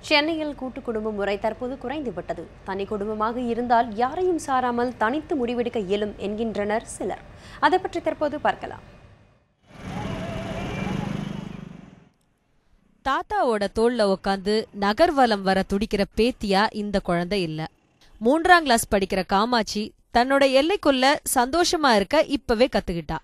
சென்னையில் கூட்டு குடும்ப முறை தற்போது குறைந்துவிட்டது. தனி குடும்பமாக இருந்தால் யாரையும் சாராமல் தனித்து முடிவெடுக்க இயலும் என்கின்றனர் சிலர். அதை பற்றி தற்போது பார்க்கலாம். தாத்தாவோட தோள்ல உட்காந்து நகர்வலம் வர துடிக்கிற பேத்தியா இந்த குழந்தை இல்ல. 3ஆம் கிளாஸ் படிக்கிற காமாட்சி தன்னோட எல்லைக்குள்ள சந்தோஷமா இருக்க இப்பவே கத்துக்கிட்டா.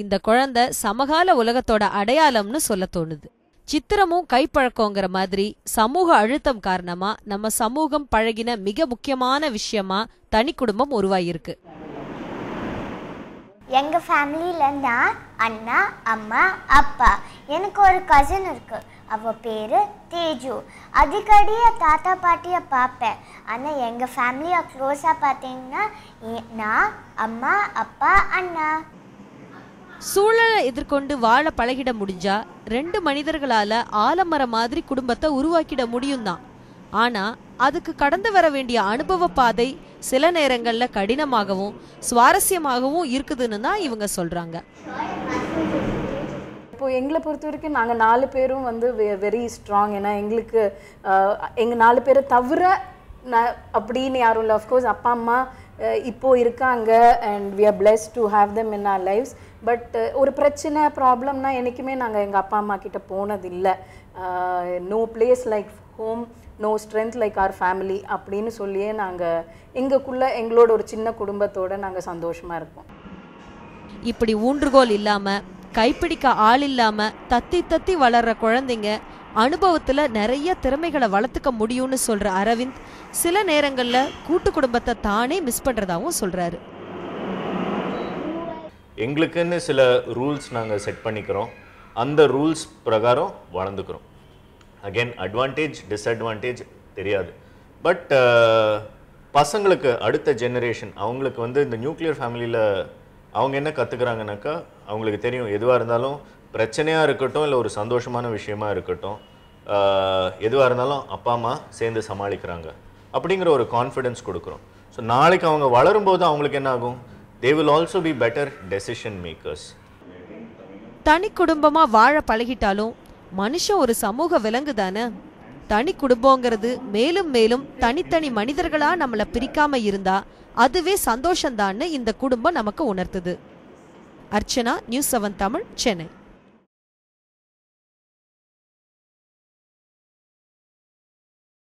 இந்த குழந்தை சமகால உலகத்தோட அடையாளம்னு சொல்ல தோணுது. சித்திரமும் கைப்பழக்கங்கிற மாதிரி சமூக அழுத்தம் காரணமா நம்ம சமூகம் பழகின மிக முக்கியமான விஷயமா தனி குடும்பம் உருவாயிருக்கு. எங்க ஃபேமிலியில நான், அண்ணா, அம்மா, அப்பா, எனக்கு ஒரு கசின் இருக்கு. அவ பேரு தேஜு. அடிக்கடி தாத்தா பாட்டிய பார்ப்பேன். ஆனா எங்க ஃபேமிலியை க்ளோஸா பார்த்தீங்கன்னா நான், அம்மா, அப்பா, அண்ணா. சூழலை எதிர்கொண்டு வாழ பழகிட முடிஞ்சா 2 மனிதர்களால ஆலமரம் மாதிரி குடும்பத்தை உருவாக்கிட முடியும் தான். ஆனா அதுக்கு கடந்து வர வேண்டிய அனுபவ பாதை சில நேரங்கள்ல கடினமாகவும் சுவாரஸ்யமாகவும் இருக்குதுன்னு தான் இவங்க சொல்றாங்க. இப்போ எங்களை பொறுத்த வரைக்கும் நாங்கள் 4 பேரும் வெரி ஸ்ட்ராங். ஏன்னா எங்களுக்கு எங்கள் 4 பேரை தவிர அப்படின்னு யாரும் இல்லை. அஃப்கோர்ஸ் அப்பா அம்மா இப்போது இருக்காங்க and we are blessed to have them in our lives. But ஒரு பிரச்சனை ப்ராப்ளம்னா என்றைக்குமே நாங்கள் எங்கள் அப்பா அம்மா கிட்ட போனதில்லை. No place like home, no strength like our family அப்படின்னு சொல்லியே நாங்கள் எங்களுக்குள்ள எங்களோட ஒரு சின்ன குடும்பத்தோடு நாங்கள் சந்தோஷமாக இருப்போம். இப்படி ஊன்றுகோல் இல்லாம கைப்பிடிக்க ஆள் இல்லாம தத்தி தத்தி வளர்ற குழந்தைங்க அனுபவத்துல நிறைய திறமைகளை வளர்த்துக்க முடியும்னு சொல்ற அரவிந்த் சில நேரங்கள்ல கூட்டு குடும்பத்தை தானே மிஸ் பண்றதாவும் சொல்றாரு. எங்களுக்குன்னு சில ரூல்ஸ் நாங்கள் செட் பண்ணிக்கிறோம். அந்த ரூல்ஸ் பிரகாரம் வளர்ந்துக்கிறோம். அகெயின் அட்வான்டேஜ் டிஸ்அட்வான்டேஜ் தெரியாது. பட் பசங்களுக்கு அடுத்த ஜெனரேஷன் அவங்களுக்கு இந்த நியூக்ளியர் ஃபேமிலியில் அவங்க என்ன கற்றுக்குறாங்கனாக்கா அவங்களுக்கு தெரியும் எதுவாக இருந்தாலும் பிரச்சனையாக இருக்கட்டும் இல்லை ஒரு சந்தோஷமான விஷயமா இருக்கட்டும், எதுவாக இருந்தாலும் அப்பா அம்மா சேர்ந்து சமாளிக்கிறாங்க அப்படிங்கிற ஒரு கான்ஃபிடென்ஸ் கொடுக்குறோம். ஸோ நாளைக்கு அவங்க வளரும்போது அவங்களுக்கு என்ன ஆகும்? They will also be better decision makers. தனி குடும்பமா வாழ பழகிட்டாலும் மனுஷன் ஒரு சமூக விலங்கு தானே. தனி குடும்பங்கிறது மேலும் மேலும் தனித்தனி மனிதர்களா நம்மள பிரிக்காம இருந்தா அதுவே சந்தோஷம்தான்னு இந்த குடும்பம் நமக்கு உணர்த்துது. அர்ச்சனா, நியூஸ் 7 தமிழ், சென்னை.